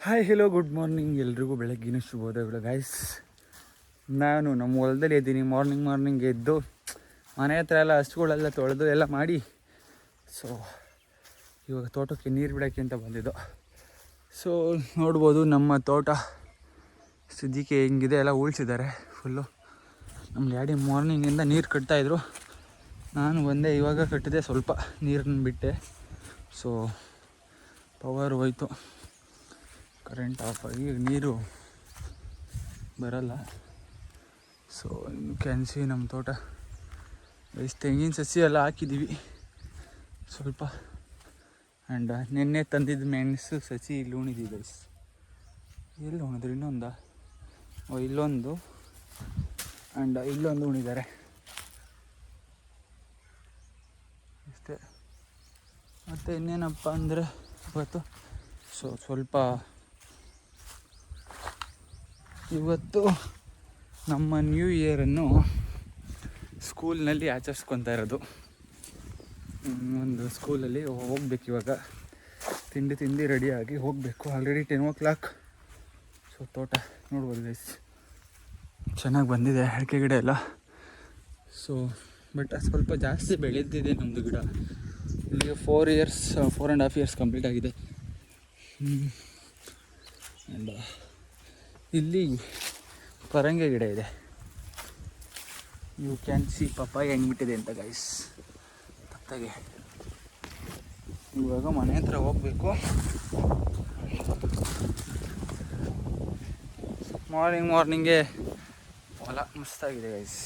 Hi hello good morning ಎಲ್ರಿಗೂ ಬೆಳಗ್ಗಿನ ಶುಭೋದಯಗಳು guys. ನಾನು ನಮ್ಮ ಹೊಲದಲ್ಲಿ ಇದ್ದೀನಿ. ಮಾರ್ನಿಂಗ್ ಎದ್ದು ಮನೆ ಹತ್ರ ಎಲ್ಲ ಹಸುಗಳೆಲ್ಲ ತೊಳೆದು ಎಲ್ಲ ಮಾಡಿ ಸೊ ಇವಾಗ ತೋಟಕ್ಕೆ ನೀರು ಬಿಡೋಕ್ಕೆ ಅಂತ ಬಂದಿದ್ದು. ಸೊ ನೋಡ್ಬೋದು ನಮ್ಮ ತೋಟ ಸದ್ಯಕ್ಕೆ ಹೆಂಗಿದೆ ಎಲ್ಲ ಉಳಿಸಿದ್ದಾರೆ ಫುಲ್ಲು. ನಮ್ಮ ಡ್ಯಾಡಿ ಮಾರ್ನಿಂಗಿಂದ ನೀರು ಕಟ್ತಾಯಿದ್ರು, ನಾನು ಬಂದೆ ಇವಾಗ ಕಟ್ಟಿದೆ, ಸ್ವಲ್ಪ ನೀರನ್ನು ಬಿಟ್ಟೆ. ಸೊ ಪವರ್ ಹೋಯ್ತು, ಕರೆಂಟ್ ಆಫ್ ಆಗಿ ನೀರು ಬರಲ್ಲ. ಸೊ ಕ್ಯಾನ್ಸಿ ನಮ್ಮ ತೋಟ ಎಷ್ಟು ತೆಂಗಿನ ಸಸಿ ಎಲ್ಲ ಹಾಕಿದ್ದೀವಿ ಸ್ವಲ್ಪ. ಆ್ಯಂಡ್ ನಿನ್ನೆ ತಂದಿದ್ದು ಮೆಣಸು ಸಸಿ ಇಲ್ಲಿ ಉಣಿದ್ದೀವಿ ಗೈಸ್. ಎಲ್ಲಿ ಉಣಿದ್ರು ಇನ್ನೊಂದು ಇಲ್ಲೊಂದು ಆ್ಯಂಡ್ ಇಲ್ಲೊಂದು ಉಣಿದ್ದಾರೆ ಅಷ್ಟೇ. ಮತ್ತು ಇನ್ನೇನಪ್ಪ ಅಂದರೆ ಇವತ್ತು ಇವತ್ತು ನಮ್ಮ ನ್ಯೂ ಇಯರನ್ನು ಸ್ಕೂಲ್ನಲ್ಲಿ ಆಚರಿಸ್ಕೊತಾ ಇರೋದು. ಒಂದು ಸ್ಕೂಲಲ್ಲಿ ಹೋಗ್ಬೇಕು ಇವಾಗ, ತಿಂಡಿ ರೆಡಿಯಾಗಿ ಹೋಗಬೇಕು. Already 10 o'clock. ಸೊ ತೋಟ ನೋಡ್ಬೋದು ಗೈಸ್, ಚೆನ್ನಾಗಿ ಬಂದಿದೆ ಅಡಿಕೆ ಗಿಡ ಎಲ್ಲ. ಸೊ ಬಟ್ ಸ್ವಲ್ಪ ಜಾಸ್ತಿ ಬೆಳೆದಿದೆ ನಮ್ಮದು ಗಿಡ. ಇಲ್ಲಿ 4.5 years ಕಂಪ್ಲೀಟ್ ಆಗಿದೆ. ಆ್ಯಂಡ್ ಇಲ್ಲಿ ಪರಂಗಿ ಗಿಡ ಇದೆ. ಯು ಕ್ಯಾನ್ ಸಿ ಪಪ್ಪಾಯ ಹೆಂಗ್ಬಿಟ್ಟಿದೆ ಅಂತ ಗೈಸ್ ತತ್ತಾಗೆ. ಇವಾಗ ಮನೆ ಹತ್ರ ಹೋಗಬೇಕು. ಮಾರ್ನಿಂಗೇ ಹೊಲ ಮಸ್ತಾಗಿದೆ ಗೈಸ್.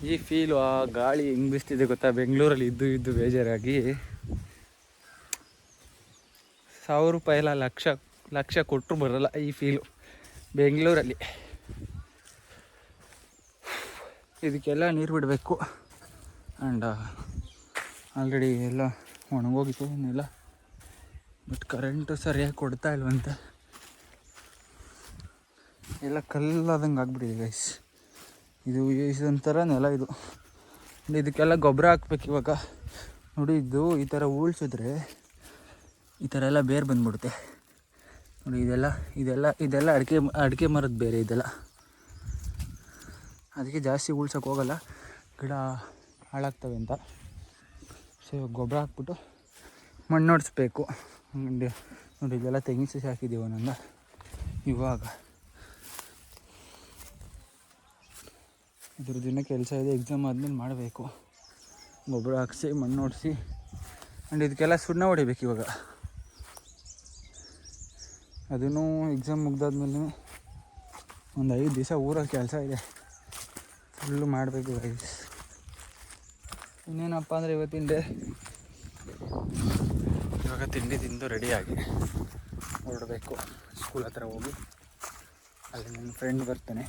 ಈ ಫೀಲು, ಆ ಗಾಳಿ ಹೆಂಗೆ ಬಿಸ್ತಿದೆ ಗೊತ್ತಾ. ಬೆಂಗಳೂರಲ್ಲಿ ಇದ್ದು ಬೇಜಾರಾಗಿ 1,000 ರೂಪಾಯಿ ಎಲ್ಲ ಲಕ್ಷ ಕೊಟ್ಟರು ಬರೋಲ್ಲ ಈ ಫೀಲು ಬೆಂಗಳೂರಲ್ಲಿ. ಇದಕ್ಕೆಲ್ಲ ನೀರು ಬಿಡಬೇಕು. ಆ್ಯಂಡ್ ಆಲ್ರೆಡಿ ಎಲ್ಲ ಒಣಗೋಗಿತ್ತು ಇನ್ನೆಲ್ಲ, ಬಟ್ ಕರೆಂಟು ಸರಿಯಾಗಿ ಕೊಡ್ತಾ ಇಲ್ವಂತೆ. ಎಲ್ಲ ಕಲ್ಲಾದಂಗೆ ಆಗ್ಬಿಟ್ಟಿದೆ ಗೈಸ್. ಇದೊಂಥರ ನೆಲ ಇದು. ಇದಕ್ಕೆಲ್ಲ ಗೊಬ್ಬರ ಹಾಕ್ಬೇಕು ಇವಾಗ. ನೋಡಿ, ಇದು ಈ ಥರ ಉಳ್ಸಿದ್ರೆ ಈ ಥರ ಎಲ್ಲ ಬೇರು ಬಂದ್ಬಿಡುತ್ತೆ ನೋಡಿ. ಇದೆಲ್ಲ ಅಡಿಕೆ ಮರದ ಬೇರೆ ಇದೆಲ್ಲ. ಅದಕ್ಕೆ ಜಾಸ್ತಿ ಉಳ್ಸೋಕೆ ಹೋಗಲ್ಲ, ಗಿಡ ಹಾಳಾಗ್ತವೆ ಅಂತ. ಸೊ ಗೊಬ್ಬರ ಹಾಕ್ಬಿಟ್ಟು ಮಣ್ಣು ಹೊಡಿಸ್ಬೇಕು. ನೋಡಿ, ಇದೆಲ್ಲ ತೆಂಗಿನ ಸಸಿ ಹಾಕಿದ್ದೀವಿ ಒಂದೊಂದು. ಇವಾಗ ಇದ್ರ ದಿನ ಕೆಲಸ ಇದೆ, ಎಕ್ಸಾಮ್ ಆದಮೇಲೆ ಮಾಡಬೇಕು. ಗೊಬ್ಬರ ಹಾಕಿಸಿ ಮಣ್ಣು ಹೊಡಿಸಿ ಆ್ಯಂಡ್ ಇದಕ್ಕೆಲ್ಲ ಸುಣ್ಣ ಹೊಡಿಬೇಕು ಇವಾಗ. ಅದೂ ಎಕ್ಸಾಮ್ ಮುಗ್ದಾದ್ಮೇಲೆ ಒಂದು 5 ದಿವಸ ಊರ ಕೆಲಸ ಇದೆ, ಫುಲ್ಲು ಮಾಡಬೇಕು ಗೈಸ್. ಇನ್ನೇನಪ್ಪ ಅಂದರೆ ಇವಾಗ ತಿಂಡಿ ತಿಂದು ರೆಡಿಯಾಗಿ ಹೊರಡಬೇಕು. ಸ್ಕೂಲ್ ಹತ್ರ ಹೋಗಿ ಅಲ್ಲಿ ನನ್ನ ಫ್ರೆಂಡ್ ಬರ್ತಾನೆ.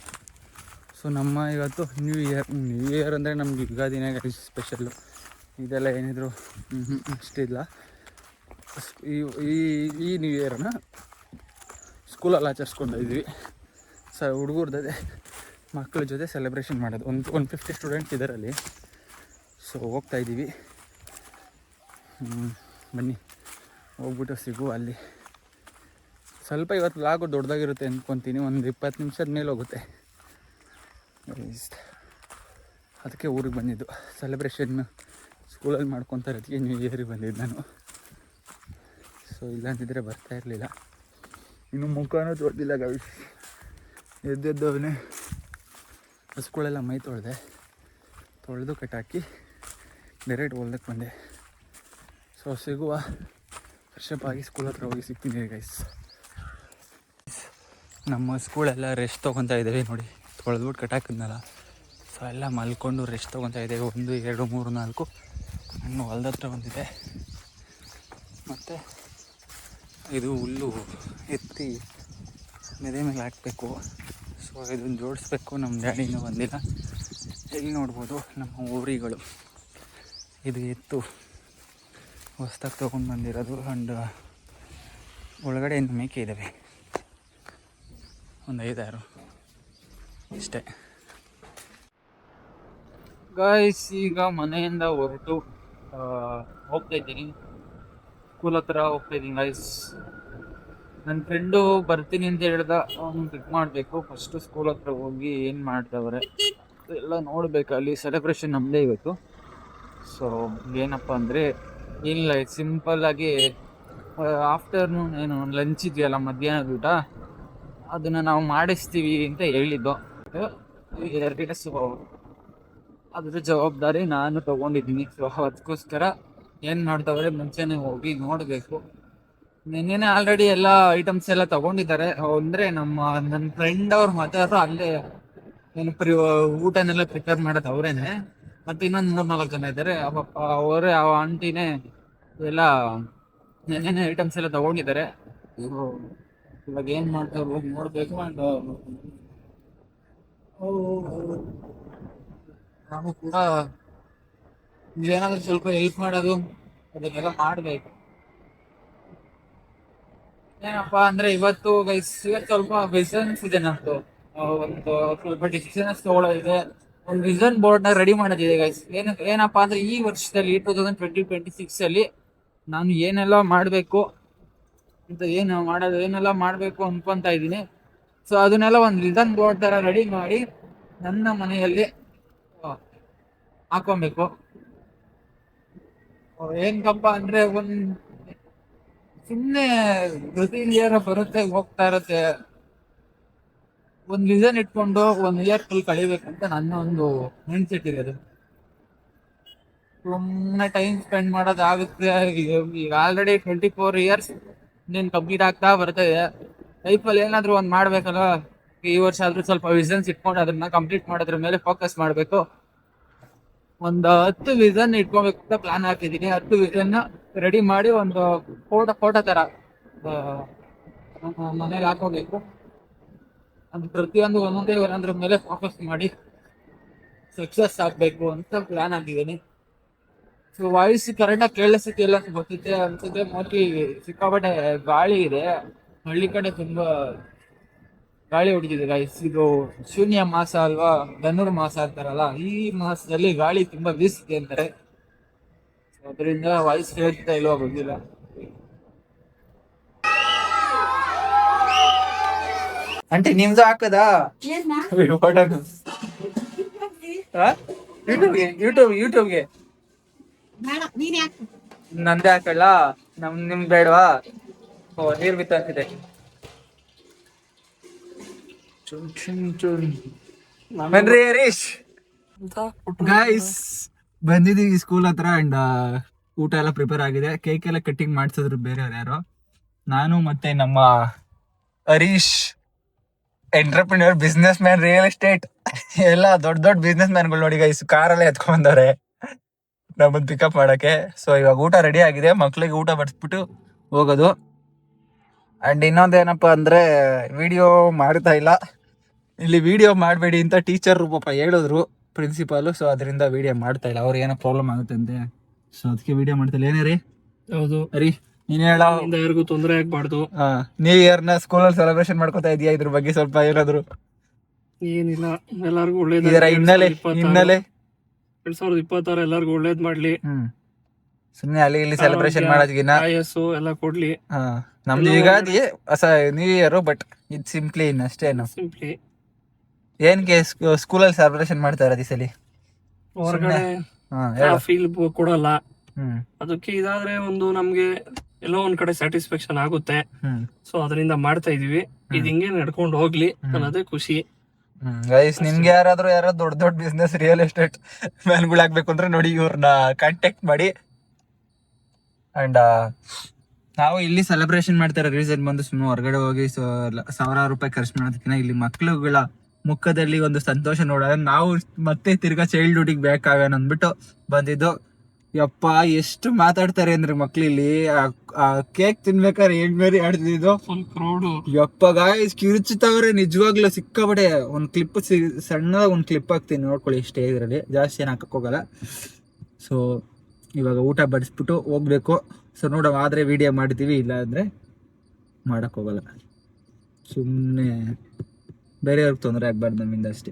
ಸೊ ನಮ್ಮ ಇವತ್ತು ನ್ಯೂ ಇಯರ್ ಅಂದರೆ ನಮ್ಗೆ ಯುಗಾದಿನೇ ಸ್ಪೆಷಲ್ಲು. ಇದೆಲ್ಲ ಏನಿದ್ರು ಅಷ್ಟಿಲ್ಲ. ಈ ನ್ಯೂ ಇಯರನ್ನು ಸ್ಕೂಲಲ್ಲಿ ಆಚರಿಸ್ಕೊಂಡು ಇದ್ವಿ. ಹುಡುಗರ್ದೆ ಮಕ್ಕಳ ಜೊತೆ ಸೆಲೆಬ್ರೇಷನ್ ಮಾಡೋದು. 150 ಸ್ಟೂಡೆಂಟ್ಸ್ ಇದರಲ್ಲಿ. ಸೊ ಹೋಗ್ತಾಯಿದ್ದೀವಿ, ಬನ್ನಿ ಹೋಗ್ಬಿಟ್ಟು ಸಿಗುವ ಅಲ್ಲಿ. ಸ್ವಲ್ಪ ಇವತ್ತು ಲಾಗು ದೊಡ್ಡದಾಗಿರುತ್ತೆ ಅಂದ್ಕೊತೀನಿ, ಒಂದು 20 ನಿಮಿಷದ ಮೇಲೆ ಹೋಗುತ್ತೆ. ಅದಕ್ಕೆ ಊರಿಗೆ ಬಂದಿದ್ದು. ಸೆಲೆಬ್ರೇಷನ್ ಸ್ಕೂಲಲ್ಲಿ ಮಾಡ್ಕೊತಾ ಇರೋದಕ್ಕೆ ನ್ಯೂ ಇಯರಿಗೆ ಬಂದಿದ್ದು ನಾನು. ಸೊ ಇಲ್ಲಾಂತಿದ್ರೆ ಬರ್ತಾ ಇರಲಿಲ್ಲ. ಇನ್ನು ಮುಖನೂ ತೊಳೆದಿಲ್ಲ ಗೈಸ್. ಎದ್ದವನೇ ಹಸುಗಳೆಲ್ಲ ಮೈ ತೊಳೆದು ಕಟ್ಟಾಕಿ ಡೈರೆಕ್ಟ್ ಹೊಲ್ದಕ್ಕೆ ಬಂದೆ. ಸೊ ಸಿಗುವ, ಫ್ರೆಶಪ್ ಆಗಿ ಸ್ಕೂಲ್ ಹತ್ರ ಹೋಗಿ ಸಿಗ್ತೀನಿ ಗೈಸ್. ನಮ್ಮ ಸ್ಕೂಲೆಲ್ಲ ರೆಸ್ಟ್ ತೊಗೊತಾ ಇದ್ದೇವೆ ನೋಡಿ, ತೊಳೆದ್ಬಿಟ್ಟು ಕಟ್ಟಾಕಿದ್ನಲ್ಲ. ಸೊ ಎಲ್ಲ ಮಲ್ಕೊಂಡು ರೆಸ್ಟ್ ತೊಗೊತಾ ಇದ್ದೇವೆ. 1 2 3 4 ಹಣ್ಣು ಹೊಲ್ದ ಹತ್ರ ಬಂದಿದೆ. ಮತ್ತು ಇದು ಹುಲ್ಲು ಎತ್ತಿ ಮೆದೆ ಮೇಲೆ ಹಾಕಬೇಕು. ಸೊ ಇದನ್ನು ಜೋಡಿಸ್ಬೇಕು. ನಮ್ಮ ಡ್ಯಾಡಿನೂ ಬಂದಿಲ್ಲ. ಇಲ್ಲಿ ನೋಡ್ಬೋದು ನಮ್ಮ ಊರಿಗಳು. ಇದು ಎತ್ತು ಹೊಸ್ದಾಗಿ ತೊಗೊಂಡು ಬಂದಿರೋದು. ಆ್ಯಂಡ್ ಒಳಗಡೆ ಇನ್ನು ಮೇಕೆ ಇದ್ದಾವೆ, ಒಂದು 5-6 ಇಷ್ಟೇ ಗಾಯ್ಸ್. ಈಗ ಮನೆಯಿಂದ ಹೊರಟು ಹೋಗ್ತಾಯಿದ್ದೀನಿ, ಸ್ಕೂಲ್ ಹತ್ರ ಹೋಗ್ತಾಯಿದ್ದೀನಿ ಗಾಯ್ಸ್. ನನ್ನ ಫ್ರೆಂಡು ಬರ್ತೀನಿ ಅಂತ ಹೇಳ್ದ, ಅವ್ನು ಪಿಕ್ ಮಾಡಬೇಕು. ಫಸ್ಟು ಸ್ಕೂಲ್ ಹತ್ರ ಹೋಗಿ ಏನು ಮಾಡ್ತವ್ರೆ ಎಲ್ಲ ನೋಡ್ಬೇಕು. ಅಲ್ಲಿ ಸೆಲೆಬ್ರೇಷನ್ ನಮ್ಮದೇ ಇವತ್ತು. ಸೊ ಏನಪ್ಪ ಅಂದರೆ ಇಲ್ಲ, ಸಿಂಪಲ್ಲಾಗಿ ಆಫ್ಟರ್ನೂನ್ ಏನು ಲಂಚ್ ಇದೆಯಲ್ಲ, ಮಧ್ಯಾಹ್ನದ ಊಟ, ಅದನ್ನು ನಾವು ಮಾಡಿಸ್ತೀವಿ ಅಂತ ಹೇಳಿದ್ದು. ಸೊ ಅದ್ರ ಜವಾಬ್ದಾರಿ ನಾನು ತೊಗೊಂಡಿದ್ದೀನಿ. ಸೊ ಅದಕ್ಕೋಸ್ಕರ ಏನು ಮಾಡ್ತವ್ರೆ ಮುಂಚೆನೇ ಹೋಗಿ ನೋಡಬೇಕು. ನಿನ್ನೆ ಆಲ್ರೆಡಿ ಎಲ್ಲ ಐಟಮ್ಸ್ ಎಲ್ಲ ತಗೊಂಡಿದ್ದಾರೆ. ಅಂದರೆ ನನ್ನ ಫ್ರೆಂಡ್ ಅವ್ರ ಮದರ್ ಅಲ್ಲೇ ಏನು ಊಟನೆಲ್ಲ ಪ್ರಿಪೇರ್ ಮಾಡೋದು ಅವರೇನೆ. ಮತ್ತು ಇನ್ನೊಂದು 3-4 ಜನ ಇದ್ದಾರೆ. ಅವರೇ ಆ ಆಂಟಿನೇ ಎಲ್ಲ ನೆನ್ನೆ ಐಟಮ್ಸ್ ಎಲ್ಲ ತಗೊಂಡಿದ್ದಾರೆ. ಇವಾಗ ಏನು ಮಾಡ್ತಾರೆ ಹೋಗಿ ನೋಡಬೇಕು. ಆ್ಯಂಡ್ ನಾವು ಕೂಡ ಏನಾದರೂ ಸ್ವಲ್ಪ ಹೆಲ್ಪ್ ಮಾಡೋದು ಅದಕ್ಕೆಲ್ಲ ಮಾಡಬೇಕು. ಏನಪ್ಪ ಅಂದರೆ ಇವತ್ತು ಸ್ವಲ್ಪ ಬಿಸ್ನೆಸ್ ಇದೆ ನಮ್ಮದು. ಒಂದು ಸ್ವಲ್ಪ ಡಿಸಿಷನ್ಸ್ ತಗೊಳ್ಳೋದಿದೆ. ಒಂದು ವಿಷನ್ ಬೋರ್ಡ್ನ ರೆಡಿ ಮಾಡೋದಿದೆ ಗೈಸ್. ಏನಪ್ಪ ಅಂದರೆ ಈ ವರ್ಷದಲ್ಲಿ 2026 ನಾನು ಏನೆಲ್ಲ ಮಾಡಬೇಕು ಅಂತ ಏನೆಲ್ಲ ಮಾಡಬೇಕು ಅನ್ಕೊತಾ ಇದ್ದೀನಿ. ಸೊ ಅದನ್ನೆಲ್ಲ ಒಂದು ವಿಷನ್ ಬೋರ್ಡ್ ಥರ ರೆಡಿ ಮಾಡಿ ನನ್ನ ಮನೆಯಲ್ಲಿ ಹಾಕೊಬೇಕು. ಏನಕ್ಕಪ್ಪ ಅಂದರೆ ಸುಮ್ಮನೆ ಪ್ರತಿ ಇಯರ್ ಬರುತ್ತೆ ಹೋಗ್ತಾ ಇರುತ್ತೆ. ಒಂದು ವಿಷನ್ ಇಟ್ಕೊಂಡು 1 ಇಯರ್ ಕಳಿಬೇಕಂತ ನನ್ನ ಒಂದು ಮೈಂಡ್ ಸೆಟ್ ಇದೆ. ಅದು ಸುಮ್ಮನೆ ಟೈಮ್ ಸ್ಪೆಂಡ್ ಮಾಡೋದಾಗುತ್ತೆ. ಈಗ ಆಲ್ರೆಡಿ 24 ಇಯರ್ಸ್ ನೀನು ಕಂಪ್ಲೀಟ್ ಆಗ್ತಾ ಬರ್ತದೆ. ಲೈಫಲ್ಲಿ ಏನಾದರೂ ಒಂದು ಮಾಡಬೇಕಲ್ಲ. ಈ ವರ್ಷ ಆದರೂ ಸ್ವಲ್ಪ ವಿಷನ್ಸ್ ಇಟ್ಕೊಂಡು ಅದನ್ನ ಕಂಪ್ಲೀಟ್ ಮಾಡೋದ್ರ ಮೇಲೆ ಫೋಕಸ್ ಮಾಡಬೇಕು. ಒಂದು 10 ವಿಷನ್ ಇಟ್ಕೊಬೇಕು ಅಂತ ಪ್ಲಾನ್ ಹಾಕಿದ್ದೀನಿ. 10 ವಿಷನ್ನ ರೆಡಿ ಮಾಡಿ ಒಂದು ಫೋಟೋ ಥರ ಮನೇಲಿ ಹಾಕೋಬೇಕು. ಅದು ಪ್ರತಿಯೊಂದು ಒಂದೊಂದ್ರ ಮೇಲೆ ಫೋಕಸ್ ಮಾಡಿ ಸಕ್ಸಸ್ ಆಗಬೇಕು ಅಂತ ಪ್ಲಾನ್ ಆಗಿದ್ದೀನಿ. ಸೊ ವಾಯ್ಸ್ ಕರೆಕ್ಟಾಗಿ ಕೇಳಿಸ್ತಿಲ್ಲ ಗೊತ್ತಿದೆ ಅನ್ಸುತ್ತೆ. ಮೋಸ್ಟ್ಲಿ ಸಿಕ್ಕಾಪಟ್ಟೆ ಗಾಳಿ ಇದೆ. ಹಳ್ಳಿ ಕಡೆ ತುಂಬ ಗಾಳಿ ಹೊಡಿತಿದೆ ಗೈಸ್. ಇದು ಶೂನ್ಯ ಮಾಸ ಅಲ್ವಾ, ಧನುರ್ ಮಾಸ ಅಂತಾರಲ್ಲ, ಈ ಮಾಸದಲ್ಲಿ ಗಾಳಿ ತುಂಬ ಬೀಸುತ್ತೆ ಅಂತಾರೆ. ಅದರಿಂದ ವಾಯ್ಸ್ ಕೇಳ್ತಾ ಇಲ್ವಾ ಗೊತ್ತಿಲ್ಲ. ಆಂಟಿ ನಿಮ್ದು ಹಾಕದಾ ಯೂಟ್ಯೂಬ್ಗೆ ನಂದೇ ಹಾಕಲ್ಲ, ನಿಮ್ದು ಬೇಡವಾ? ನೀರ್ ಬಿತ್ತಾಕಿದೆ. ಬನ್ರಿ ಹರೀಶ್ ಗೈಸ್, ಬಂದಿದ್ದೀವಿ ಸ್ಕೂಲ್ ಹತ್ರ. ಅಂಡ್ ಊಟ ಎಲ್ಲ ಪ್ರಿಪೇರ್ ಆಗಿದೆ. ಕೇಕ್ ಎಲ್ಲ ಕಟ್ಟಿಂಗ್ ಮಾಡ್ಸಿದ್ರು ಬೇರೆಯವ್ರು ಯಾರೋ. ನಾನು ಮತ್ತೆ ನಮ್ಮ Harish entrepreneur, business man, real estate ಎಲ್ಲ ದೊಡ್ಡ ಬಿಸ್ನೆಸ್ ಮ್ಯಾನ್ಗಳು ನೋಡಿ ಗೈಸ್, ಕಾರಲ್ಲೇ ಎತ್ಕೊಂಡ್ಬಂದವ್ರೆ ನಮ್ಮನ್ನು ಪಿಕಪ್ ಮಾಡಕ್ಕೆ. ಸೊ ಇವಾಗ ಊಟ ರೆಡಿ ಆಗಿದೆ, ಮಕ್ಳಿಗೆ ಊಟ ಬಡಿಸ್ಬಿಟ್ಟು ಹೋಗೋದು. ಅಂಡ್ ಇನ್ನೊಂದೇನಪ್ಪ ಅಂದ್ರೆ ವಿಡಿಯೋ ಮಾಡ್ತಾ ಇಲ್ಲ. ಇಲ್ಲಿ ವಿಡಿಯೋ ಮಾಡಬೇಡಿ ಅಂತ ಟೀಚರ್ ಪಾಪ ಹೇಳಿದ್ರು, ಪ್ರಿನ್ಸಿಪಾಲು. ಸೊ ಅದರಿಂದ ವಿಡಿಯೋ ಮಾಡ್ತಾ ಇಲ್ಲ. ಅವ್ರು ಏನೋ ಪ್ರಾಬ್ಲಮ್ ಆಗುತ್ತೆ ಅಂತೆ. ಸೊ ಅದಕ್ಕೆ ವಿಡಿಯೋ ಮಾಡ್ತಾ ಇಲ್ಲ. ಏನೇ ರೀ? ಹೌದು ರೀ, ನೀನ್ ಹೇಳ, ಯಾರಿಗೂ ತೊಂದರೆ ಆಗ್ಬಾರ್ದು. ನ್ಯೂ ಇಯರ್ನ ಸ್ಕೂಲಲ್ಲಿ ಸೆಲೆಬ್ರೇಷನ್ ಮಾಡ್ಕೊತಾ ಇದೆಯಾ? ಇದ್ರ ಬಗ್ಗೆ ಸ್ವಲ್ಪ ಏನಾದ್ರು? ಏನಿಲ್ಲ, ಎಲ್ಲಾರ್ಗು ಒಳ್ಳೇದು. ಹಿನ್ನೆಲೆ 2026 ಎಲ್ಲಾರ್ಗು ಒಳ್ಳೇದ್ ಮಾಡ್ಲಿ. ಸುಮ್ನೆ ಅಲ್ಲಿ ಇಲ್ಲಿ ಸೆಲೆಬ್ರೇಷನ್ ಮಾಡೋದ್ಗಿನ್ನ ಎಲ್ಲ ಕೊಡ್ಲಿ. ನಮ್ದು ಯುಗಾದಿ ನ್ಯೂ ಇಯರ್, ಬಟ್ ಇದು ಸಿಂಪ್ಲಿ ಅಷ್ಟೇ. ಸಿಂಪ್ಲಿ ಏನ್ಗೆ ಸ್ಕೂಲಲ್ಲಿ ಸೆಲೆಬ್ರೇಷನ್ ಮಾಡ್ತಾ ಇರೋದು ಈ ಸಲ? ಹೊರಗಡೆ ಫೀಲ್ ಕೊಡಲ್ಲ. ಅದಕ್ಕೆ ಇದಾದ್ರೆ ಒಂದು ನಮ್ಗೆ ಎಲ್ಲೋ ಒಂದ್ ಕಡೆ ಸ್ಯಾಟಿಸ್ಫ್ಯಾಕ್ಷನ್ ಆಗುತ್ತೆ. ಸೊ ಅದರಿಂದ ಮಾಡ್ತಾ ಇದೀವಿ. ಇದು ಹಿಂಗೆ ನಡ್ಕೊಂಡು ಹೋಗ್ಲಿ ಅನ್ನೋದೇ ಖುಷಿ. ಗೈಸ್, ನಿಮ್ಗೆ ಯಾರಾದ್ರೂ ದೊಡ್ಡ ಬಿಸ್ನೆಸ್ ರಿಯಲ್ ಎಸ್ಟೇಟ್ ಮ್ಯಾನ್ಗಳು ಆಗ್ಬೇಕು ಅಂದ್ರೆ ನೋಡಿ, ಇವ್ರನ್ನ ಕಾಂಟ್ಯಾಕ್ಟ್ ಮಾಡಿ. ಅಂಡ್ ನಾವು ಇಲ್ಲಿ ಸೆಲೆಬ್ರೇಷನ್ ಮಾಡ್ತಾರೆ. ರೀಸನ್ ಬಂದು ಸುಮ್ಮನೆ ಹೊರಗಡೆ ಹೋಗಿ ಸಾವಿರಾರು ರೂಪಾಯಿ ಖರ್ಚು ಮಾಡೋದಕ್ಕಿಂತ ಇಲ್ಲಿ ಮಕ್ಳುಗಳ ಮುಖದಲ್ಲಿ ಒಂದು ಸಂತೋಷ ನೋಡೋಣ. ನಾವು ಮತ್ತೆ ತಿರ್ಗಾ ಚೈಲ್ಡ್ಹುಡ್ಗೆ ಬೇಕಾಗೋಣ ಅಂದ್ಬಿಟ್ಟು ಬಂದಿದ್ದು. ಯಪ್ಪ, ಎಷ್ಟು ಮಾತಾಡ್ತಾರೆ ಅಂದ್ರೆ ಮಕ್ಳು ಇಲ್ಲಿ. ಆ ಕೇಕ್ ತಿನ್ಬೇಕಾದ್ರೆ ಮೇರಿ ಆಡ್ತಿದ್ದು ಫುಲ್ ಕ್ರೌಡ್. ಯಪ್ಪ ಗಾಯ್ಸ್, ಕಿರುಚುತ್ತವ್ರೆ ನಿಜವಾಗ್ಲೂ ಸಿಕ್ಕಾಪಟ್ಟೆ. ಒಂದು ಕ್ಲಿಪ್ ಸಣ್ಣದಾಗ ಒಂದು ಕ್ಲಿಪ್ ಹಾಕ್ತೀನಿ, ನೋಡ್ಕೊಳ್ಳಿ ಇಷ್ಟೇ. ಇದರಲ್ಲಿ ಜಾಸ್ತಿ ಏನು ಹಾಕಕ್ ಹೋಗಲ್ಲ. ಸೊ ಇವಾಗ ಊಟ ಬಡಿಸ್ಬಿಟ್ಟು ಹೋಗ್ಬೇಕು. ಸೊ ನೋಡೋಣ, ಆದರೆ ವಿಡಿಯೋ ಮಾಡ್ತೀವಿ, ಇಲ್ಲ ಅಂದರೆ ಮಾಡೋಕ್ಕೆ ಹೋಗಲ್ಲ. ಸುಮ್ಮನೆ ಬೇರೆಯವ್ರಿಗೆ ತೊಂದರೆ ಆಗ್ಬಾರ್ದು ನಮ್ಮಿಂದ ಅಷ್ಟೇ.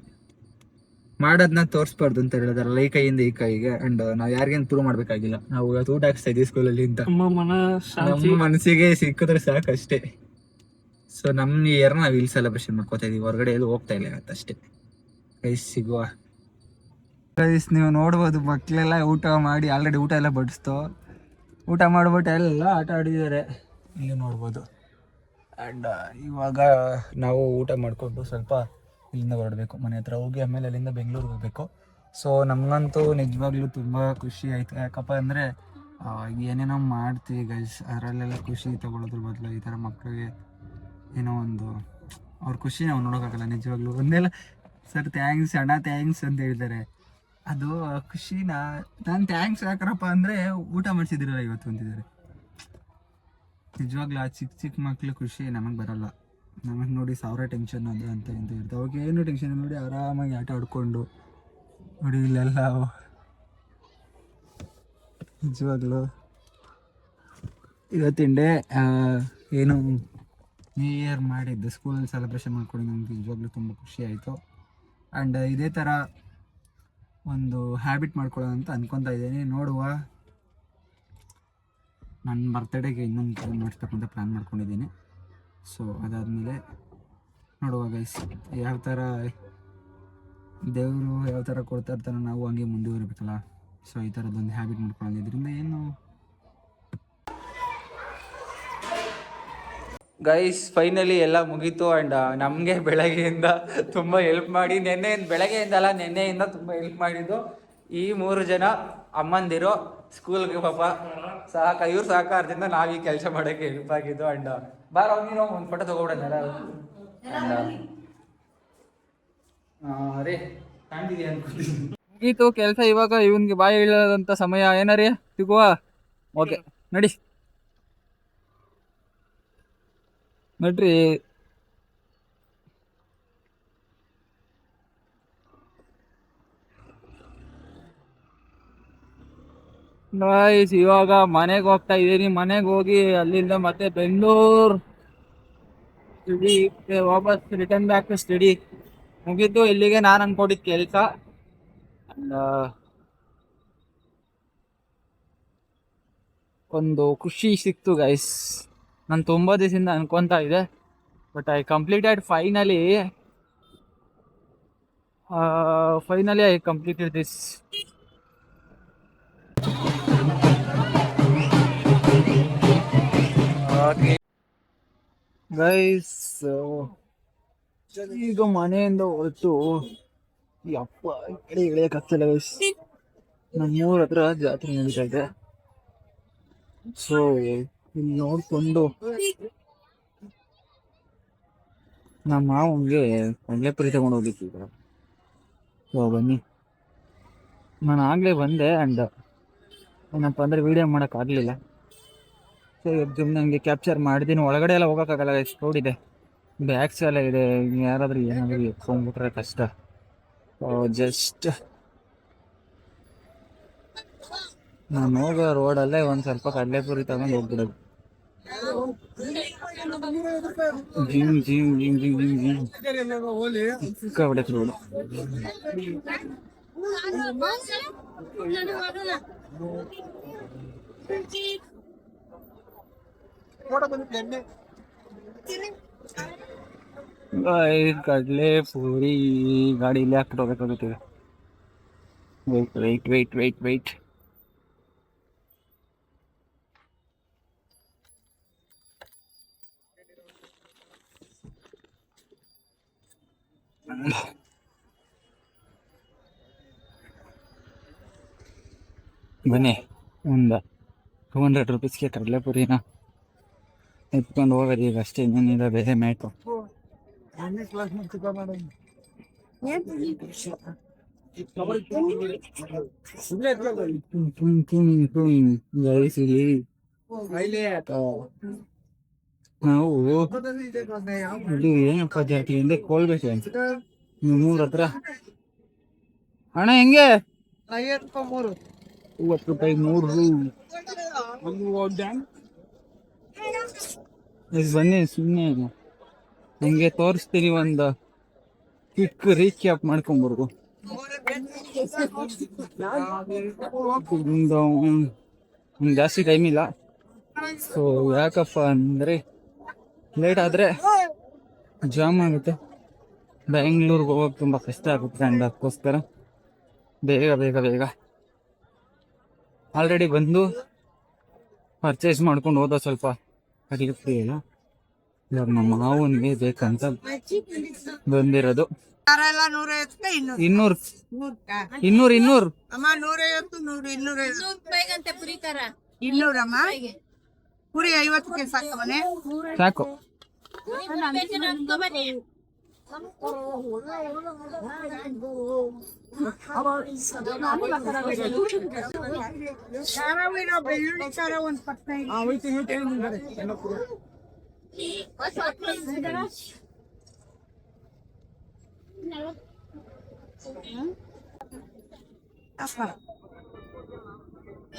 ಮಾಡೋದನ್ನ ತೋರಿಸ್ಬಾರ್ದು ಅಂತ ಹೇಳಿದಾರಲ್ಲ, ಈ ಕೈಯಿಂದ ಈ ಕೈಗೆ. ಅಂಡ್ ನಾವು ಯಾರಿಗೇನು ಪ್ರೂವ್ ಮಾಡಬೇಕಾಗಿಲ್ಲ. ನಾವು ಇವತ್ತು ಊಟ ಹಾಕ್ಸ್ತಾ ಇದ್ದೀವಿ ಸ್ಕೂಲಲ್ಲಿ ಅಂತ ನಮ್ಮ ಮನಸ್ಸಿಗೆ ಸಿಕ್ಕಿದ್ರೆ ಸಾಕಷ್ಟೇ. ಸೊ ನಮ್ಮ ನ್ಯೂ ಇಯರ್ ನಾವು ಇಲ್ಲಿ ಸೆಲೆಬ್ರೇಷನ್ ಮಾಡ್ಕೋತಾ ಇದೀವಿ, ಹೊರಗಡೆ ಎಲ್ಲೂ ಹೋಗ್ತಾ ಇಲ್ಲ ಇವತ್ತು ಅಷ್ಟೇ. ಗೈಸ್ ಸಿಗುವ. ಗೈಸ್ ನೀವು ನೋಡ್ಬೋದು ಮಕ್ಕಳೆಲ್ಲ ಊಟ ಮಾಡಿ ಆಲ್ರೆಡಿ ಊಟ ಎಲ್ಲ ಬಡಿಸ್ತೋ, ಊಟ ಮಾಡ್ಬಿಟ್ಟು ಎಲ್ಲ ಆಟ ಆಡಿದ್ದಾರೆ ಇಲ್ಲಿ ನೋಡ್ಬೋದು. ಆ್ಯಂಡ್ ಇವಾಗ ನಾವು ಊಟ ಮಾಡಿಕೊಂಡು ಸ್ವಲ್ಪ ಇಲ್ಲಿಂದ ಹೊರಡಬೇಕು, ಮನೆ ಹತ್ರ ಹೋಗಿ ಆಮೇಲೆ ಅಲ್ಲಿಂದ ಬೆಂಗಳೂರಿಗೆ ಹೋಗಬೇಕು. ಸೊ ನಮಗಂತೂ ನಿಜವಾಗ್ಲೂ ತುಂಬ ಖುಷಿ ಆಯಿತು. ಯಾಕಪ್ಪ ಅಂದರೆ ಏನೇನೋ ಮಾಡ್ತೀವಿ ಗೈಸ್, ಅದರಲ್ಲೆಲ್ಲ ಖುಷಿ ತೊಗೊಳೋದ್ರ ಬದಲು ಈ ಥರ ಮಕ್ಕಳಿಗೆ ಏನೋ ಒಂದು ಅವ್ರ ಖುಷಿ ನಾವು ನೋಡೋಕ್ಕಾಗಲ್ಲ ನಿಜವಾಗ್ಲೂ. ಒಂದೆಲ್ಲ ಸರ್ ಥ್ಯಾಂಕ್ಸ್ ಅಣ್ಣ ಥ್ಯಾಂಕ್ಸ್ ಅಂತ ಹೇಳ್ತಾರೆ, ಅದು ಖುಷಿನ ನಾನು ಥ್ಯಾಂಕ್ಸ್ ಯಾಕರಪ್ಪ ಅಂದರೆ ಊಟ ಮಾಡಿಸಿದಿರಲ್ಲ ಇವತ್ತು ಅಂತಿದ್ದಾರೆ. ನಿಜವಾಗ್ಲೂ ಆ ಚಿಕ್ಕ ಚಿಕ್ಕ ಮಕ್ಳು ಖುಷಿ ನಮಗೆ ಬರಲ್ಲ. ನಮಗೆ ನೋಡಿ ಸಾವಿರ ಟೆನ್ಷನ್ ಅದು ಅಂತ ಇಂತ ಇರ್ತವೆ, ಅವಾಗ ಏನು ಟೆನ್ಷನ್ ನೋಡಿ ಆರಾಮಾಗಿ ಆಟ ಆಡ್ಕೊಂಡು ನೋಡಿ ಇಲ್ಲೆಲ್ಲ ನಿಜವಾಗ್ಲೂ ಇವತ್ತಿನ ಡೇ ಏನು ನ್ಯೂ ಇಯರ್ ಮಾಡಿದ್ದು ಸ್ಕೂಲಲ್ಲಿ ಸೆಲೆಬ್ರೇಷನ್ ಮಾಡ್ಕೊಂಡು ನನಗೆ ನಿಜವಾಗ್ಲೂ ತುಂಬ ಖುಷಿ ಆಯಿತು. ಆ್ಯಂಡ್ ಇದೇ ಥರ ಒಂದು ಹ್ಯಾಬಿಟ್ ಮಾಡ್ಕೊಳ್ಳೋಣ ಅಂತ ಅಂದ್ಕೊತಾ ಇದ್ದೀನಿ. ನೋಡುವ, ನನ್ನ ಬರ್ತ್ಡೇಗೆ ಇನ್ನೊಂದು ಪ್ಲ್ಯಾನ್ ಮಾಡಿಸ್ತಕ್ಕಂಥ ಪ್ಲ್ಯಾನ್ ಮಾಡ್ಕೊಂಡಿದ್ದೀನಿ. ಸೊ ಅದಾದಮೇಲೆ ನೋಡುವ ಗೈಸ್, ಯಾವ ಥರ ದೇವರು ಯಾವ ಥರ ಕೊಡ್ತಾ ಇರ್ತಾನೆ ನಾವು ಹಂಗೆ ಮುಂದುವರಿಬೇಕಲ್ಲ. ಸೊ ಈ ಥರದ್ದೊಂದು ಹ್ಯಾಬಿಟ್ ಮಾಡ್ಕೊಳ್ಳೋದು, ಇದರಿಂದ ಏನು ಗೈಸ್ ಫೈನಲಿ ಎಲ್ಲ ಮುಗೀತು. ಆ್ಯಂಡ್ ನಮಗೆ ಬೆಳಗ್ಗೆಯಿಂದ ತುಂಬ ಹೆಲ್ಪ್ ಮಾಡಿ ನೆನ್ನೆಯಿಂದ ತುಂಬ ಹೆಲ್ಪ್ ಮಾಡಿದ್ದು ಈ 3 ಜನ ಅಮ್ಮಂದಿರು ಸ್ಕೂಲ್ಗೆ ಪಾಪ ಇವ್ರ ಸಹಕಾರದಿಂದ ನಾವು ಈ ಕೆಲಸ ಮಾಡೋಕ್ಕೆ ಹೆಲ್ಪ್ ಆಗಿದ್ದು. ಆ್ಯಂಡ್ ಬಾರೋ ನೀನು ಒಂದು ಫೋಟೋ ತೊಗೊಬಿಡೋಣ ರೀ, ಕಾಣ್ತಿದೀಯ ಅನ್ಕೊತೀನಿ. ಮುಗೀತು ಕೆಲಸ, ಇವಾಗ ಇವನ್ಗೆ ಬಾಯಿ ಇಲ್ಲದಂಥ ಸಮಯ ಏನಾರೀ ಸಿಗುವ. ಓಕೆ ನಡಿ ನಡ್ರಿ. ಗೈಸ್ ಇವಾಗ ಮನೆಗೆ ಹೋಗ್ತಾ ಇದ್ದೀನಿ. ಮನೆಗೆ ಹೋಗಿ ಅಲ್ಲಿಂದ ಮತ್ತೆ ಬೆಂಗಳೂರು ಸ್ಟಡಿ ವಾಪಸ್ ರಿಟರ್ನ್ ಬ್ಯಾಕ್ ಟು ಸ್ಟಡಿ. ಮುಗಿದ್ದು ಇಲ್ಲಿಗೆ ನಾನು ಅನ್ಕೊಂಡಿದ್ದ ಕೆಲಸ. ಒಂದು ಖುಷಿ ಸಿಕ್ತು ಗೈಸ್, ನಾನು ತುಂಬ ದಿವಸದಿಂದ ಅನ್ಕೊತಾ ಇದೆ, but I completed finally I completed this. Guys ಈಗ ಮನೆಯಿಂದ ಹೊರಟು ಅಪ್ಪ ಇಳಿಯಕ್ಕಾಗ್ತಿಲ್ಲ ಗೈಸ್. ನಮ್ಮೂರ ಹತ್ರ ಜಾತ್ರೆ ನಡೀತಾ ಇದೆ. ಸೊ ಇಲ್ಲಿ ನೋಡ್ಕೊಂಡು ನಮ್ಮ ಮಾವನಿಗೆ ಕಡಲೆಪುರಿ ತಗೊಂಡು ಹೋಗಿತ್ತು ಈಗ. ಸೊ ಬನ್ನಿ, ನಾನು ಆಗಲೇ ಬಂದೆ. ಆ್ಯಂಡ್ ಏನಪ್ಪ ಅಂದರೆ ವೀಡಿಯೋ ಮಾಡೋಕ್ಕಾಗಲಿಲ್ಲ. ಸೊ ಸುಮ್ಮನೆ ನನಗೆ ಕ್ಯಾಪ್ಚರ್ ಮಾಡಿದ್ದೀನಿ. ಒಳಗಡೆ ಎಲ್ಲ ಹೋಗೋಕ್ಕಾಗಲ್ಲ, ಎಷ್ಟು ಕ್ರೌಡ್ ಇದೆ, ಬ್ಯಾಗ್ಸ್ ಎಲ್ಲ ಇದೆ, ಯಾರಾದರೂ ಏನಾದರೂ ಎತ್ಕೊಂಡ್ಬಿಟ್ರೆ ಕಷ್ಟ. ಜಸ್ಟ್ ನಾನು ಹೋಗೋ ರೋಡಲ್ಲೇ ಒಂದು ಸ್ವಲ್ಪ ಕಡಲೆಪುರಿ ತಗೊಂಡು ಹೋಗ್ಬಿಡೋದು. Gym gym gym gym gym gym ಸಿಕ್ಕಾಬಿಡಕ್ಕೆ ರೋಡು. ಕಡಲೆ ಪೂರಿ ಗಾಡಿ ಇಲ್ಲಿ ಹಾಕ್ಬಿಟ್ಟು ಹೋಗ್ಬೇಕಾಗುತ್ತೆ. ವೆಯ್ಟ್ ವೆಯ್ಟ್ ವೆಯ್ಟ್ ವೆಯ್ಟ್ ಬನ್ನಿ, ಒಂದು 200 ರೂಪೀಸ್ಗೆ ಕಡಲೆಪುರಿನ ಎತ್ಕೊಂಡು ಹೋಗೋದು ಈಗ ಅಷ್ಟೇ, ಇನ್ನೇನಿಲ್ಲ ಬೇರೆ ಮ್ಯಾಟು. ನಾವು ಇದು ಏನಪ್ಪ ಜಾತಿ ಹಿಂದೆ ಕೋಲ್ಬೇಕು ನಿಮ್ಮೂರ ಹತ್ರ. ಹಣ ಹೆಂಗೆ? 50 ರೂಪಾಯಿ 3. ಬನ್ನಿ ಸುಮ್ಮನೆ ನಿಮಗೆ ತೋರಿಸ್ತೀನಿ, ಒಂದು ಕ್ವಿಕ್ ರೀಕ್ಯಾಪ್ ಮಾಡ್ಕೊಂಬರ್ಗು. ಜಾಸ್ತಿ ಟೈಮ್ ಇಲ್ಲ. ಸೊ ಯಾಕಪ್ಪ ಅಂದರೆ ಲೇಟ್ ಆದರೆ ಜಾಮ್ ಆಗುತ್ತೆ. ಬೆಂಗಳೂರಿಗೆ ಹೋಗೋಕೆ ತುಂಬ ಕಷ್ಟ ಆಗುತ್ತೆ ಆ್ಯಂಡ್ ಅದಕ್ಕೋಸ್ಕರ ಬೇಗ ಬೇಗ ಬೇಗ ಆಲ್ರೆಡಿ ಬಂದು ಪರ್ಚೇಸ್ ಮಾಡ್ಕೊಂಡು ಹೋದ ಸ್ವಲ್ಪ ಕಡಿಲಿಕ್ಕೆ ಇಲ್ಲ. ಇವಾಗ ನಮ್ಮ ಮಾವನಿಗೆ ಬೇಕಂತ ಬಂದಿರೋದು. ಇನ್ನೂರು ಇನ್ನೂರು ಇನ್ನೂರು ಇನ್ನೂರಮ್ಮ ಪುರಿ 50ಕ್ಕೆ ಸಾಕವನೆ ಸಾಕು. ಬೆಳ್ಳುಳ್ಳಿ ಖಾರ ಒಂದು 15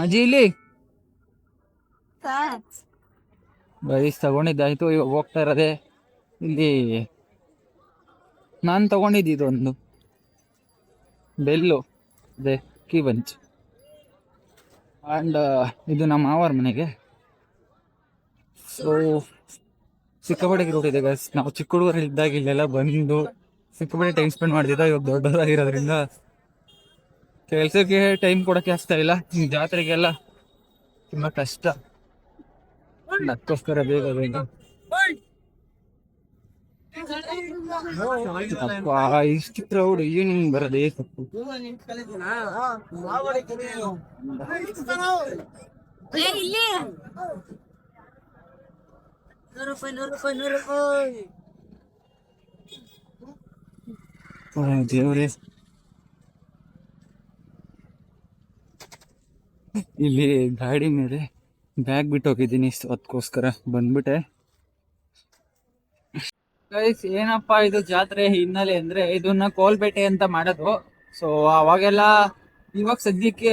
ಅಜ್ಜಿ ಇಲ್ಲಿ ಬೈಸ್ ತಗೊಂಡಿದ್ದಾಯ್ತು. ಇವಾಗ ಹೋಗ್ತಾ ಇರೋದೆ ಇಲ್ಲಿ ನಾನು ತಗೊಂಡಿದ್ದು ಇದೊಂದು ಬೆಲ್ಲು ಅದೇ ಕೀ ಬಂಚ್ ಆ್ಯಂಡ್ ಇದು ನಮ್ಮ ಮಾವರ ಮನೆಗೆ. ಸೊ ಸಿಕ್ಕಾಪಟ್ಟೆ ರೂಟ್ ಇದೆ ಗೈಸ್. ನಾವು ಚಿಕ್ಕ ಹುಡುಗರು ಇದ್ದಾಗ ಇಲ್ಲೆಲ್ಲ ಬಂದು ಸಿಕ್ಕಾಪಟ್ಟೆ ಟೈಮ್ ಸ್ಪೆಂಡ್ ಮಾಡ್ತಿದ್ದ. ಇವಾಗ ದೊಡ್ಡವರಾಗಿರೋದ್ರಿಂದ ಕೆಲಸಕ್ಕೆ ಟೈಮ್ ಕೊಡೋಕ್ಕೆ ಆಗ್ತಾ ಇಲ್ಲ. ಜಾತ್ರೆಗೆಲ್ಲ ತುಂಬ ಕಷ್ಟ. ಅದಕ್ಕೋಸ್ಕರ ಬೇಗ ಬೇಗ ಇಷ್ಟು ಕ್ರೌಡ್ ಈವ್ನಿಂಗ್ ಬರೋದೇ ತಪ್ಪು. ದೇವರೇ, ಇಲ್ಲಿ ಗಾಡಿ ಮೇಲೆ ಬ್ಯಾಗ್ ಬಿಟ್ಟು ಹೋಗಿದ್ದೀನಿ. ಸೊ ಅದಕ್ಕೋಸ್ಕರ ಬಂದ್ಬಿಟ್ಟೆ. ಗೈಸ್ ಏನಪ್ಪಾ ಇದು ಜಾತ್ರೆ ಹಿನ್ನೆಲೆ ಅಂದ್ರೆ ಇದನ್ನ ಕೋಲ್ಬೇಟೆ ಅಂತ ಮಾಡೋದು. ಸೊ ಅವಾಗೆಲ್ಲ ಇವಾಗ ಸದ್ಯಕ್ಕೆ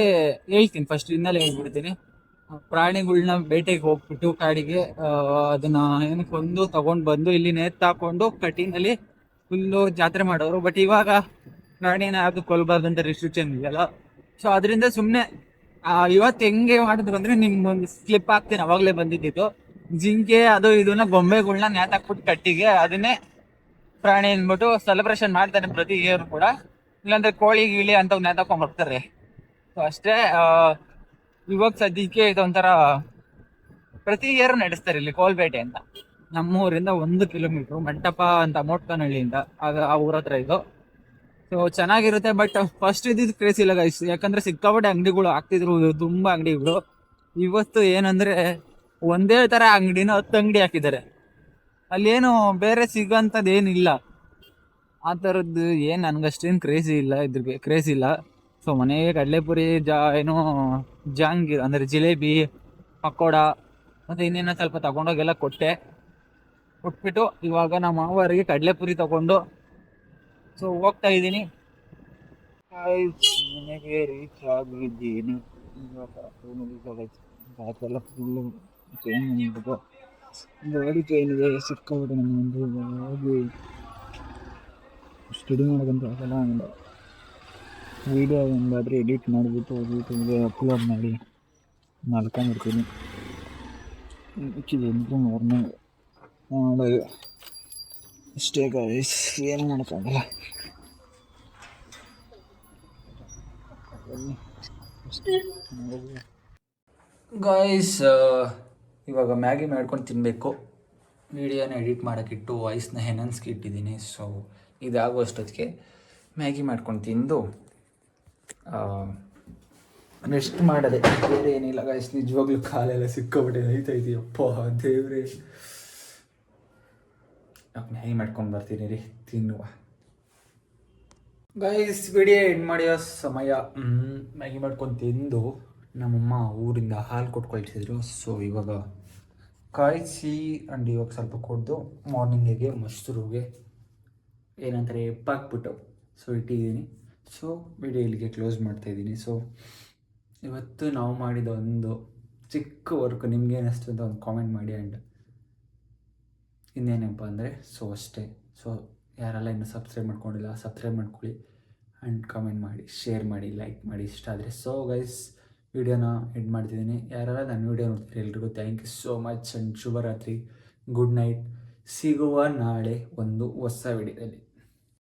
ಹೇಳ್ತೀನಿ, ಫಸ್ಟ್ ಹಿನ್ನೆಲೆ ಹೇಳ್ಬಿಡ್ತೀನಿ. ಪ್ರಾಣಿಗಳನ್ನ ಬೇಟೆಗೆ ಹೋಗ್ಬಿಟ್ಟು ಕಾಡಿಗೆ ಅದನ್ನ ಏನಕ್ಕೆ ಒಂದು ತಗೊಂಡ್ ಬಂದು ಇಲ್ಲಿ ನೇತಾಕೊಂಡು ಕಟ್ಟಿನಲ್ಲಿ ಫುಲ್ಲು ಜಾತ್ರೆ ಮಾಡೋರು. ಬಟ್ ಇವಾಗ ಪ್ರಾಣಿನ ಯಾವ್ದು ಕೊಲ್ಬಾರ್ದು ಅಂತ ರಿಸ್ಟ್ರಿಕ್ಷನ್ ಇದೆಯಲ್ಲ. ಸೊ ಅದರಿಂದ ಸುಮ್ಮನೆ ಇವತ್ತು ಹೆಂಗೆ ಮಾಡಿದ್ರು ಅಂದ್ರೆ ನಿಮ್ಗೊಂದು ಸ್ಲಿಪ್ ಆಗ್ತೀನಿ ಅವಾಗಲೇ ಬಂದಿದ್ದು ಜಿಂಕೆ ಅದು ಇದನ್ನ ಗೊಂಬೆಗಳನ್ನ ನೇತಾಕ್ಬಿಟ್ಟು ಕಟ್ಟಿಗೆ ಅದನ್ನೇ ಪ್ರಾಣಿ ಅಂದ್ಬಿಟ್ಟು ಸೆಲೆಬ್ರೇಷನ್ ಮಾಡ್ತಾನೆ ಪ್ರತಿ ಇಯರ್ ಕೂಡ. ಇಲ್ಲಾಂದ್ರೆ ಕೋಳಿ ಗಿಳಿ ಅಂತ ನೇತಾಕೊಂಡ್ ಬರ್ತಾರೆ. ಸೊ ಅಷ್ಟೇ. ಇವಾಗ ಸದ್ಯಕ್ಕೆ ಇದೊಂಥರ ಪ್ರತಿ ಇಯರ್ ನಡೆಸ್ತಾರೆ ಇಲ್ಲಿ ಕೋಲ್ಬೇಟೆ ಅಂತ. ನಮ್ಮೂರಿಂದ 1 ಕಿಲೋಮೀಟ್ರು ಮಂಟಪ ಅಂತ ಮೋಟ್ಕನಹಳ್ಳಿಯಿಂದ ಆ ಊರ ಹತ್ರ ಇದು. ಸೊ ಚೆನ್ನಾಗಿರುತ್ತೆ. ಬಟ್ ಫಸ್ಟ್ ಇದ್ದಿದ್ದು ಕ್ರೇಜ್ ಇಲ್ಲ ಗೈಸ್, ಯಾಕಂದ್ರೆ ಸಿಕ್ಕಾಪಟ್ಟೆ ಅಂಗಡಿಗಳು ಹಾಕ್ತಿದ್ರು, ತುಂಬಾ ಅಂಗಡಿಗಳು. ಇವತ್ತು ಏನಂದ್ರೆ ಒಂದೇ ತರ ಅಂಗಡಿನ 10 ಅಂಗಡಿ ಹಾಕಿದ್ದಾರೆ. ಅಲ್ಲೇನು ಬೇರೆ ಸಿಗೋಂಥದ್ದು ಏನಿಲ್ಲ. ಆ ಥರದ್ದು ಏನು ನನ್ಗಷ್ಟೇನು ಕ್ರೇಜ್ ಇಲ್ಲ. ಸೊ ಮನೆಗೆ ಕಡಲೆಪುರಿ ಏನೋ ಜಾಂಗೀರ್ ಅಂದರೆ ಜಿಲೇಬಿ, ಪಕೋಡ ಮತ್ತು ಇನ್ನೇನೋ ಸ್ವಲ್ಪ ತಗೊಂಡೋಗೆಲ್ಲ ಕೊಟ್ಬಿಟ್ಟು ಇವಾಗ ನಮ್ಮ ಮಾವರಿಗೆ ಕಡಲೆಪುರಿ ತಗೊಂಡು ಸೊ ಹೋಗ್ತಾ ಇದ್ದೀನಿ. ಮನೆಗೆ ರೀಚ್ ಆಗಿದ್ದೀನಿ. ರಾತ್ರೆಲ್ಲ ಫುಲ್ಲು ಚೇಂಜ್ ಮಾಡಿಬಿಟ್ಟು ಗಾಡಿ ಚೇಂಜಿದೆ ಸಿಕ್ಕಾಬಿಟ್ಟು ನಮಗೊಂದು ಹೋಗಿ ಸ್ಟಡಿ ಮಾಡೋಕ್ಕಂತ ಆಗಲ್ಲ. ಹಂಗೆ ವೀಡಿಯೋ ಹೆಂಗಾದರೆ ಎಡಿಟ್ ಮಾಡಿಬಿಟ್ಟು ಯೂಟ್ಯೂಬ್ಗೆ ಅಪ್ಲೋಡ್ ಮಾಡಿ ಮಲ್ಕೊಂಡ್ಬಿಡ್ತೀನಿ. ಮಾರ್ನಿಂಗ್ ಮಾಡೋದು ಅಷ್ಟೇ ಗೈಸ್, ಏನು ಮಾಡೋಕ್ಕಾಗಲ್ಲ. ಗೈಸ್ ಇವಾಗ ಮ್ಯಾಗಿ ಮಾಡ್ಕೊಂಡು ತಿನ್ನಬೇಕು. ವಿಡಿಯೋನ ಎಡಿಟ್ ಮಾಡೋಕ್ಕಿಟ್ಟು ವಾಯ್ಸ್ನ ಹೆನನ್ಸ್ಗೆ ಇಟ್ಟಿದ್ದೀನಿ. ಸೊ ಇದಾಗೋ ಅಷ್ಟೊತ್ತಿಗೆ ಮ್ಯಾಗಿ ಮಾಡ್ಕೊಂಡು ತಿಂದು ರೆಸ್ಟ್ ಮಾಡೋದೆ, ಬೇರೆ ಏನಿಲ್ಲ ಗೈಸ್. ನಿಜವಾಗ್ಲೂ ಕಾಲೆಲ್ಲ ಸಿಕ್ಕಾಬಿಟ್ಟೆ ನೈತೈತಿ. ಅಪ್ಪ ದೇವ್ರೆ, ಮ್ಯಾಗಿ ಮಾಡ್ಕೊಂಡು ಬರ್ತೀನಿ ರೀ, ತಿನ್ನುವ ಗೈಸ್. ವಿಡಿಯೋ ಎಂಡ್ ಮಾಡಿಯೋ ಸಮಯ. ಮ್ಯಾಗಿ ಮಾಡ್ಕೊಂಡು ತಿಂದು ನಮ್ಮಮ್ಮ ಊರಿಂದ ಹಾಲು ಕೊಟ್ಕೊಳ್ತಿದ್ರು. ಸೊ ಇವಾಗ ಕಾಯಿಸಿ ಆ್ಯಂಡ್ ಇವಾಗ ಸ್ವಲ್ಪ ಕೊಡ್ದು ಮಾರ್ನಿಂಗಿಗೆ ಮೊಸರುಗೆ ಏನಂತಾರೆ ಎಪ್ಪಾಕ್ಬಿಟ್ಟು ಸೊ ಇಟ್ಟಿದ್ದೀನಿ. ಸೊ ವಿಡಿಯೋ ಇಲ್ಲಿಗೆ ಕ್ಲೋಸ್ ಮಾಡ್ತಾಯಿದ್ದೀನಿ. ಸೊ ಇವತ್ತು ನಾವು ಮಾಡಿದ ಒಂದು ಚಿಕ್ಕ ವರ್ಕ್ ನಿಮ್ಗೆ ಏನಿಸ್ತು ಅಂತ ಒಂದು ಕಾಮೆಂಟ್ ಮಾಡಿ. ಆ್ಯಂಡ್ ಇನ್ನೇನಪ್ಪ ಅಂದರೆ ಸೊ ಅಷ್ಟೇ. ಸೊ ಯಾರೆಲ್ಲ ಇನ್ನೂ ಸಬ್ಸ್ಕ್ರೈಬ್ ಮಾಡ್ಕೊಂಡಿಲ್ಲ ಸಬ್ಸ್ಕ್ರೈಬ್ ಮಾಡ್ಕೊಳ್ಳಿ ಆ್ಯಂಡ್ ಕಾಮೆಂಟ್ ಮಾಡಿ, ಶೇರ್ ಮಾಡಿ, ಲೈಕ್ ಮಾಡಿ ಇಷ್ಟ ಆದರೆ. ಸೊ ಗೈಸ್ ವಿಡಿಯೋನ ಎಂಡ್ ಮಾಡ್ತಿದ್ದೀನಿ. ಯಾರೆಲ್ಲ ನನ್ನ ವಿಡಿಯೋ ನೋಡ್ತೀರಿ ಎಲ್ರಿಗೂ thank you so much and ಶುಭರಾತ್ರಿ, ಗುಡ್ ನೈಟ್. ಸಿಗುವ ನಾಳೆ ಒಂದು ಹೊಸ ವಿಡಿಯೋದಲ್ಲಿ.